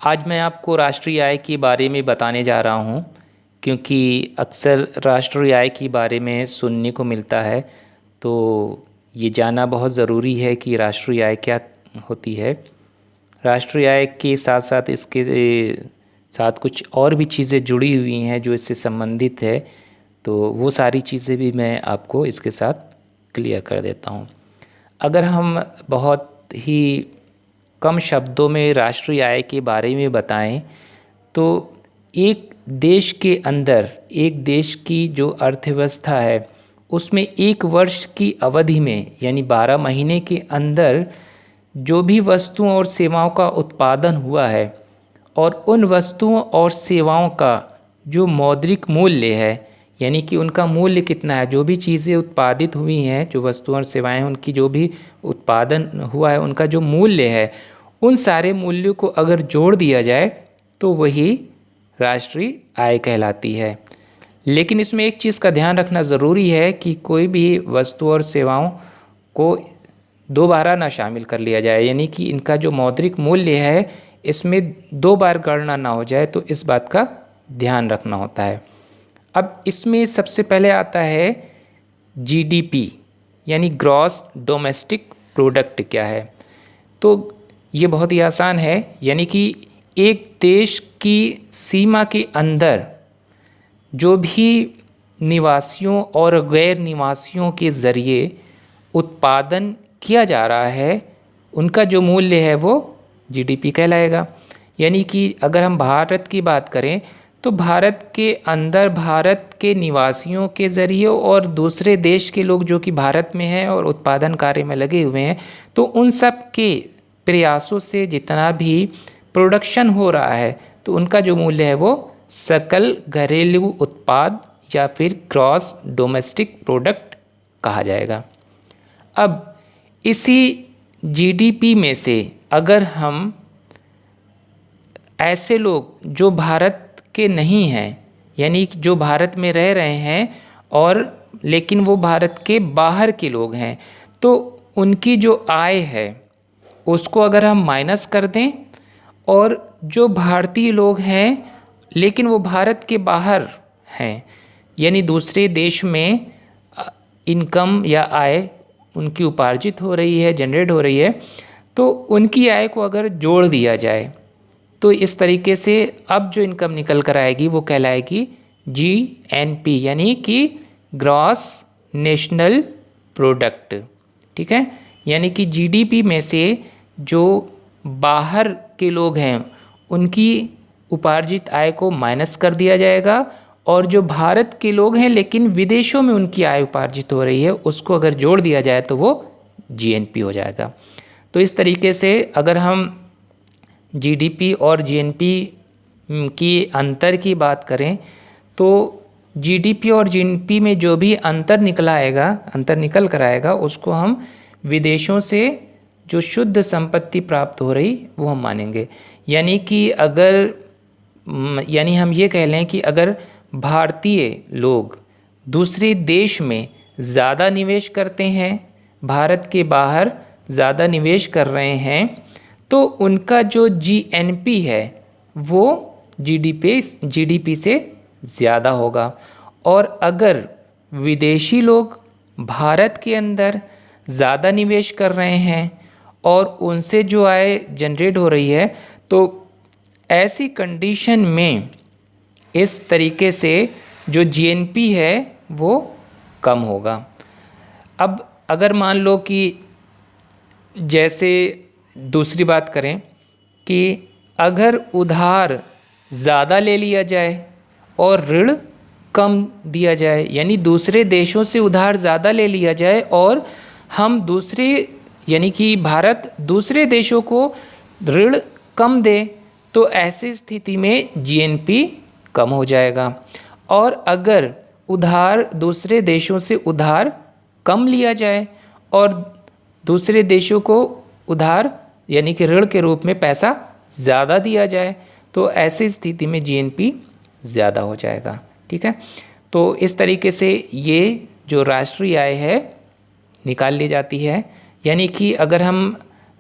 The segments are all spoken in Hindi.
आज मैं आपको राष्ट्रीय आय के बारे में बताने जा रहा हूँ, क्योंकि अक्सर राष्ट्रीय आय के बारे में सुनने को मिलता है। तो ये जानना बहुत ज़रूरी है कि राष्ट्रीय आय क्या होती है। राष्ट्रीय आय के साथ साथ इसके साथ कुछ और भी चीज़ें जुड़ी हुई हैं जो इससे संबंधित है, तो वो सारी चीज़ें भी मैं आपको इसके साथ क्लियर कर देता हूँ। अगर हम बहुत ही कम शब्दों में राष्ट्रीय आय के बारे में बताएं तो एक देश के अंदर, एक देश की जो अर्थव्यवस्था है उसमें एक वर्ष की अवधि में यानी 12 महीने के अंदर जो भी वस्तुओं और सेवाओं का उत्पादन हुआ है और उन वस्तुओं और सेवाओं का जो मौद्रिक मूल्य है, यानी कि उनका मूल्य कितना है, जो भी चीज़ें उत्पादित हुई हैं, जो वस्तुएं और सेवाएं हैं, उनकी जो भी उत्पादन हुआ है उनका जो मूल्य है, उन सारे मूल्यों को अगर जोड़ दिया जाए तो वही राष्ट्रीय आय कहलाती है। लेकिन इसमें एक चीज़ का ध्यान रखना ज़रूरी है कि कोई भी वस्तु और सेवाओं को दोबारा ना शामिल कर लिया जाए, यानी कि इनका जो मौद्रिक मूल्य है इसमें दो बार गणना ना हो जाए, तो इस बात का ध्यान रखना होता है। अब इसमें सबसे पहले आता है जीडीपी, यानी ग्रॉस डोमेस्टिक प्रोडक्ट क्या है। तो ये बहुत ही आसान है, यानी कि एक देश की सीमा के अंदर जो भी निवासियों और गैर निवासियों के ज़रिए उत्पादन किया जा रहा है उनका जो मूल्य है वो जीडीपी कहलाएगा। यानी कि अगर हम भारत की बात करें तो भारत के अंदर भारत के निवासियों के ज़रिए और दूसरे देश के लोग जो कि भारत में हैं और उत्पादन कार्य में लगे हुए हैं, तो उन सब के प्रयासों से जितना भी प्रोडक्शन हो रहा है तो उनका जो मूल्य है वो सकल घरेलू उत्पाद या फिर ग्रॉस डोमेस्टिक प्रोडक्ट कहा जाएगा। अब इसी जीडीपी में से अगर हम ऐसे लोग जो भारत के नहीं हैं, यानी जो भारत में रह रहे हैं और लेकिन वो भारत के बाहर के लोग हैं, तो उनकी जो आय है उसको अगर हम माइनस कर दें और जो भारतीय लोग हैं लेकिन वो भारत के बाहर हैं, यानी दूसरे देश में इनकम या आय उनकी उपार्जित हो रही है, जनरेट हो रही है, तो उनकी आय को अगर जोड़ दिया जाए तो इस तरीके से अब जो इनकम निकल कर आएगी वो कहलाएगी जीएनपी, यानी कि ग्रॉस नेशनल प्रोडक्ट। ठीक है, यानी कि जीडीपी में से जो बाहर के लोग हैं उनकी उपार्जित आय को माइनस कर दिया जाएगा और जो भारत के लोग हैं लेकिन विदेशों में उनकी आय उपार्जित हो रही है उसको अगर जोड़ दिया जाए तो वो जीएनपी हो जाएगा। तो इस तरीके से अगर हम जीडीपी और जीएनपी की अंतर की बात करें तो जीडीपी और जीएनपी में जो भी अंतर निकल कर आएगा उसको हम विदेशों से जो शुद्ध संपत्ति प्राप्त हो रही वो हम मानेंगे। यानी कि हम ये कह लें कि अगर भारतीय लोग दूसरे देश में ज़्यादा निवेश करते हैं, भारत के बाहर ज़्यादा निवेश कर रहे हैं, तो उनका जो जीएनपी है वो जीडीपी से ज़्यादा होगा। और अगर विदेशी लोग भारत के अंदर ज़्यादा निवेश कर रहे हैं और उनसे जो आय जनरेट हो रही है, तो ऐसी कंडीशन में इस तरीके से जो जीएनपी है वो कम होगा। अब अगर मान लो कि जैसे दूसरी बात करें कि अगर उधार ज़्यादा ले लिया जाए और ऋण कम दिया जाए, यानी दूसरे देशों से उधार ज़्यादा ले लिया जाए और हम यानी कि भारत दूसरे देशों को ऋण कम दे, तो ऐसी स्थिति में जीएनपी कम हो जाएगा। और अगर दूसरे देशों से उधार कम लिया जाए और दूसरे देशों को उधार यानी कि ऋण के रूप में पैसा ज़्यादा दिया जाए, तो ऐसी स्थिति में जीएनपी ज़्यादा हो जाएगा। ठीक है, तो इस तरीके से ये जो राष्ट्रीय आय है निकाल ली जाती है। यानी कि अगर हम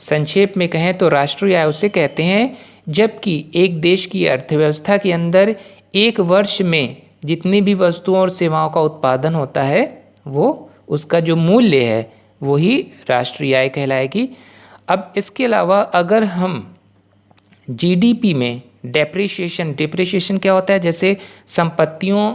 संक्षेप में कहें तो राष्ट्रीय आय उसे कहते हैं जबकि एक देश की अर्थव्यवस्था के अंदर एक वर्ष में जितनी भी वस्तुओं और सेवाओं का उत्पादन होता है वो उसका जो मूल्य है वही राष्ट्रीय आय कहलाएगी। अब इसके अलावा अगर हम जीडीपी में डिप्रिसिएशन क्या होता है, जैसे संपत्तियों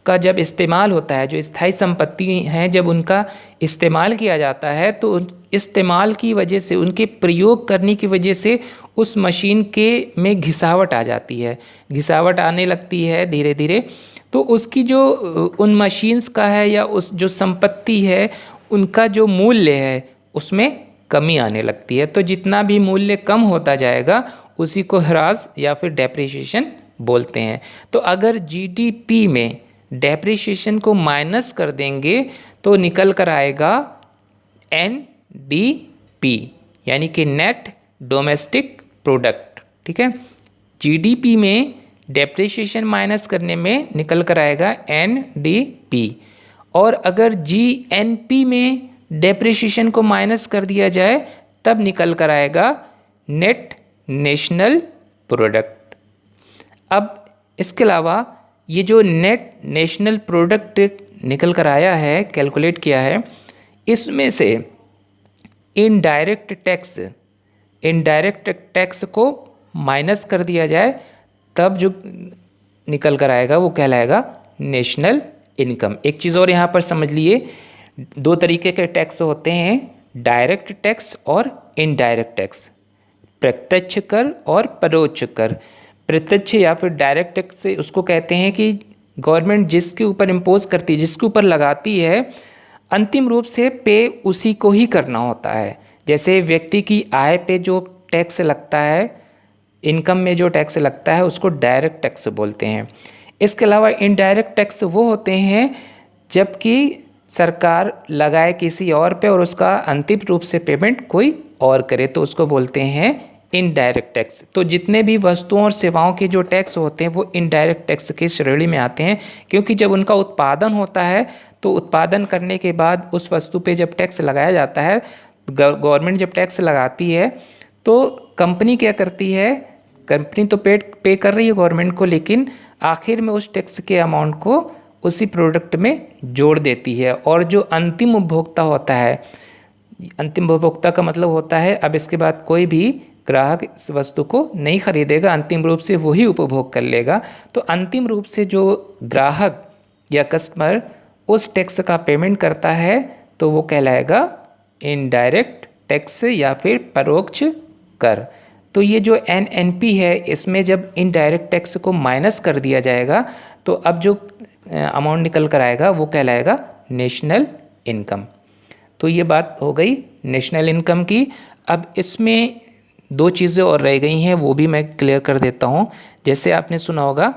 का जब इस्तेमाल होता है, जो स्थायी संपत्ति हैं जब उनका इस्तेमाल किया जाता है तो इस्तेमाल की वजह से, उनके प्रयोग करने की वजह से उस मशीन के में घिसावट आ जाती है, घिसावट आने लगती है धीरे धीरे, तो उसकी जो उन मशीन्स का है या उस जो संपत्ति है उनका जो मूल्य है उसमें कमी आने लगती है। तो जितना भी मूल्य कम होता जाएगा उसी को ह्रास या फिर डेप्रिसिएशन बोलते हैं। तो अगर जीडीपी में डेप्रिसिएशन को माइनस कर देंगे तो निकल कर आएगा एनडीपी, यानी कि नेट डोमेस्टिक प्रोडक्ट। ठीक है, जीडीपी में डेप्रिसिएशन माइनस करने में निकल कर आएगा एनडीपी। और अगर जीएनपी में डेप्रिसिएशन को माइनस कर दिया जाए तब निकल कर आएगा नेट नेशनल प्रोडक्ट। अब इसके अलावा ये जो नेट नेशनल प्रोडक्ट निकल कर आया है, कैलकुलेट किया है, इसमें से इनडायरेक्ट टैक्स को माइनस कर दिया जाए तब जो निकल कर आएगा वो कहलाएगा नेशनल इनकम। एक चीज़ और यहाँ पर समझ लिए, दो तरीके के टैक्स होते हैं, डायरेक्ट टैक्स और इनडायरेक्ट टैक्स, प्रत्यक्ष कर और परोक्ष कर। प्रत्यक्ष या फिर डायरेक्ट टैक्स से उसको कहते हैं कि गवर्नमेंट जिसके ऊपर इम्पोज करती है, जिसके ऊपर लगाती है, अंतिम रूप से पे उसी को ही करना होता है। जैसे व्यक्ति की आय पे जो टैक्स लगता है, इनकम में जो टैक्स लगता है उसको डायरेक्ट टैक्स बोलते हैं। इसके अलावा इनडायरेक्ट टैक्स वो होते हैं जबकि सरकार लगाए किसी और पे और उसका अंतिम रूप से पेमेंट कोई और करे तो उसको बोलते हैं इनडायरेक्ट टैक्स। तो जितने भी वस्तुओं और सेवाओं के जो टैक्स होते हैं वो इनडायरेक्ट टैक्स की श्रेणी में आते हैं, क्योंकि जब उनका उत्पादन होता है तो उत्पादन करने के बाद उस वस्तु पे जब टैक्स लगाया जाता है, गवर्नमेंट जब टैक्स लगाती है तो कंपनी क्या करती है, कंपनी तो पे कर रही है गवर्नमेंट को, लेकिन आखिर में उस टैक्स के अमाउंट को उसी प्रोडक्ट में जोड़ देती है। और जो अंतिम उपभोक्ता होता है, अंतिम उपभोक्ता का मतलब होता है अब इसके बाद कोई भी ग्राहक इस वस्तु को नहीं खरीदेगा, अंतिम रूप से वही उपभोग कर लेगा। तो अंतिम रूप से जो ग्राहक या कस्टमर उस टैक्स का पेमेंट करता है तो वो कहलाएगा इनडायरेक्ट टैक्स या फिर परोक्ष कर। तो ये जो एनएनपी है इसमें जब इनडायरेक्ट टैक्स को माइनस कर दिया जाएगा तो अब जो अमाउंट निकल कर आएगा वो कहलाएगा नेशनल इनकम। तो ये बात हो गई नेशनल इनकम की। अब इसमें दो चीज़ें और रह गई हैं, वो भी मैं क्लियर कर देता हूँ। जैसे आपने सुना होगा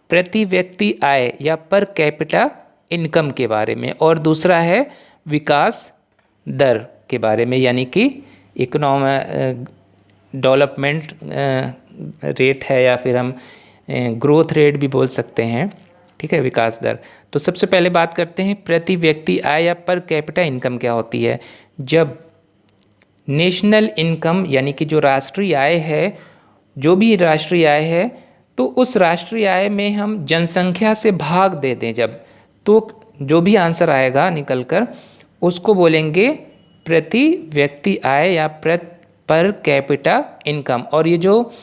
प्रति व्यक्ति आय या पर कैपिटा इनकम के बारे में, और दूसरा है विकास दर के बारे में, यानी कि इकोनॉमिक डेवलपमेंट रेट है या फिर हम ग्रोथ रेट भी बोल सकते हैं। ठीक है, विकास दर। तो सबसे पहले बात करते हैं प्रति व्यक्ति आय या पर कैपिटा इनकम क्या होती है। जब नेशनल इनकम यानी कि जो राष्ट्रीय आय है, जो भी राष्ट्रीय आय है, तो उस राष्ट्रीय आय में हम जनसंख्या से भाग दे दें जब, तो जो भी आंसर आएगा निकल कर उसको बोलेंगे प्रति व्यक्ति आय या पर कैपिटा इनकम। और ये जो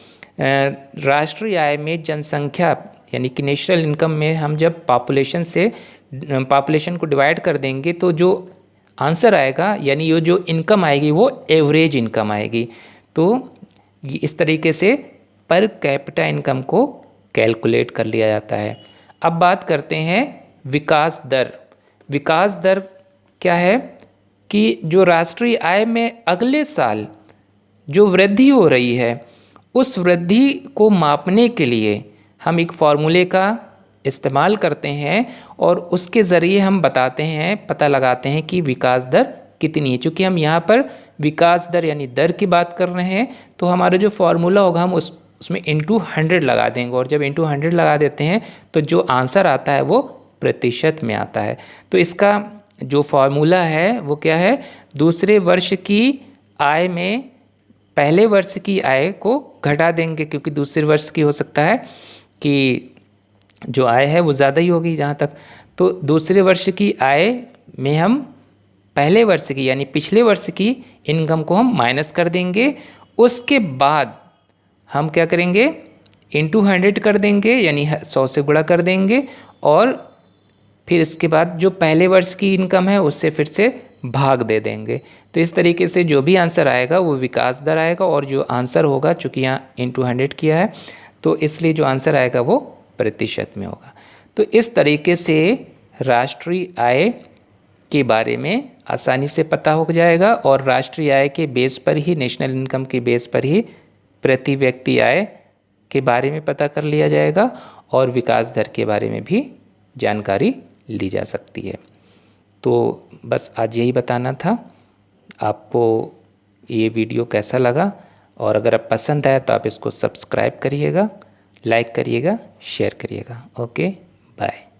राष्ट्रीय आय में जनसंख्या यानी कि नेशनल इनकम में हम जब पॉपुलेशन को डिवाइड कर देंगे तो जो आंसर आएगा यानी ये जो इनकम आएगी वो एवरेज इनकम आएगी। तो इस तरीके से पर कैपिटा इनकम को कैलकुलेट कर लिया जाता है। अब बात करते हैं विकास दर। विकास दर क्या है कि जो राष्ट्रीय आय में अगले साल जो वृद्धि हो रही है उस वृद्धि को मापने के लिए हम एक फॉर्मूले का इस्तेमाल करते हैं और उसके ज़रिए हम बताते हैं, पता लगाते हैं कि विकास दर कितनी है। चूँकि हम यहाँ पर विकास दर यानी दर की बात कर रहे हैं तो हमारा जो फॉर्मूला होगा हम उसमें इंटू 100 लगा देंगे, और जब इंटू 100 लगा देते हैं तो जो आंसर आता है वो प्रतिशत में आता है। तो इसका जो फॉर्मूला है वो क्या है, दूसरे वर्ष की आय में पहले वर्ष की आय को घटा देंगे, क्योंकि दूसरे वर्ष की हो सकता है कि जो आय है वो ज़्यादा ही होगी जहाँ तक। तो दूसरे वर्ष की आय में हम पहले वर्ष की यानी पिछले वर्ष की इनकम को हम माइनस कर देंगे। उसके बाद हम क्या करेंगे, इंटू 100 कर देंगे, यानी 100 से गुणा कर देंगे, और फिर इसके बाद जो पहले वर्ष की इनकम है उससे फिर से भाग दे देंगे। तो इस तरीके से जो भी आंसर आएगा वो विकास दर आएगा, और जो आंसर होगा, चूँकि यहाँ इंटू 100 किया है तो इसलिए जो आंसर आएगा वो प्रतिशत में होगा। तो इस तरीके से राष्ट्रीय आय के बारे में आसानी से पता हो जाएगा, और राष्ट्रीय आय के बेस पर ही, नेशनल इनकम के बेस पर ही प्रति व्यक्ति आय के बारे में पता कर लिया जाएगा, और विकास दर के बारे में भी जानकारी ली जा सकती है। तो बस आज यही बताना था। आपको ये वीडियो कैसा लगा, और अगर आप पसंद आया तो आप इसको सब्सक्राइब करिएगा, लाइक करिएगा, शेयर करिएगा। Okay, bye.